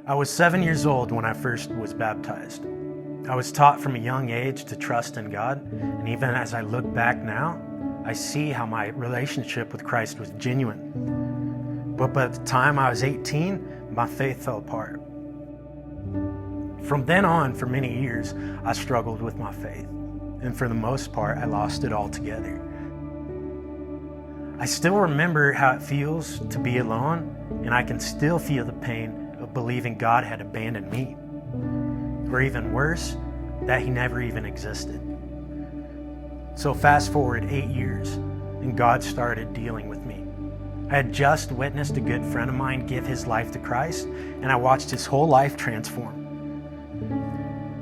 I was 7 years old when I first was baptized. I was taught from a young age to trust in God, and even as I look back now, I see how my relationship with Christ was genuine. But by the time I was 18, my faith fell apart. From then on, for many years, I struggled with my faith, and for the most part, I lost it altogether. I still remember how it feels to be alone, and I can still feel the pain of believing God had abandoned me, or even worse, that He never even existed. So fast forward 8 years, and God started dealing with me. I had just witnessed a good friend of mine give his life to Christ, and I watched his whole life transform.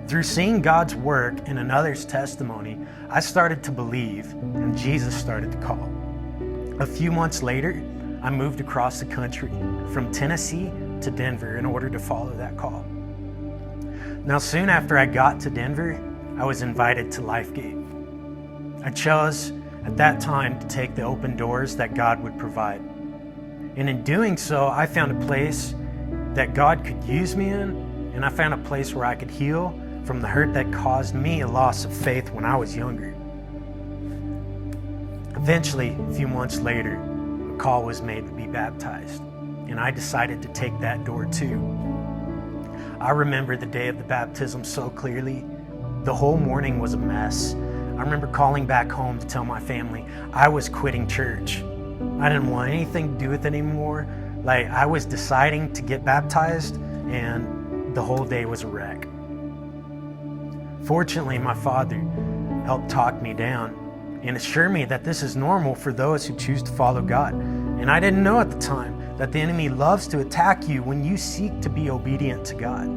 Through seeing God's work and another's testimony, I started to believe, and Jesus started to call. A few months later, I moved across the country from Tennessee to Denver in order to follow that call. Now, soon after I got to Denver, I was invited to LIFEGATE. I chose at that time to take the open doors that God would provide. And in doing so, I found a place that God could use me in, and I found a place where I could heal from the hurt that caused me a loss of faith when I was younger. Eventually, a few months later, a call was made to be baptized, and I decided to take that door too. I remember the day of the baptism so clearly. The whole morning was a mess. I remember calling back home to tell my family I was quitting church. I didn't want anything to do with it anymore. I was deciding to get baptized, and the whole day was a wreck. Fortunately, my father helped talk me down and assure me that this is normal for those who choose to follow God. And I didn't know at the time that the enemy loves to attack you when you seek to be obedient to God.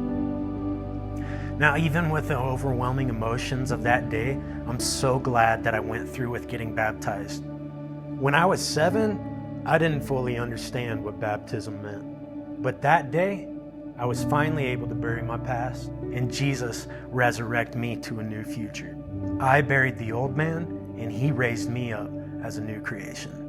Now, even with the overwhelming emotions of that day, I'm so glad that I went through with getting baptized. When I was 7, I didn't fully understand what baptism meant. But that day, I was finally able to bury my past, and Jesus resurrected me to a new future. I buried the old man, and He raised me up as a new creation.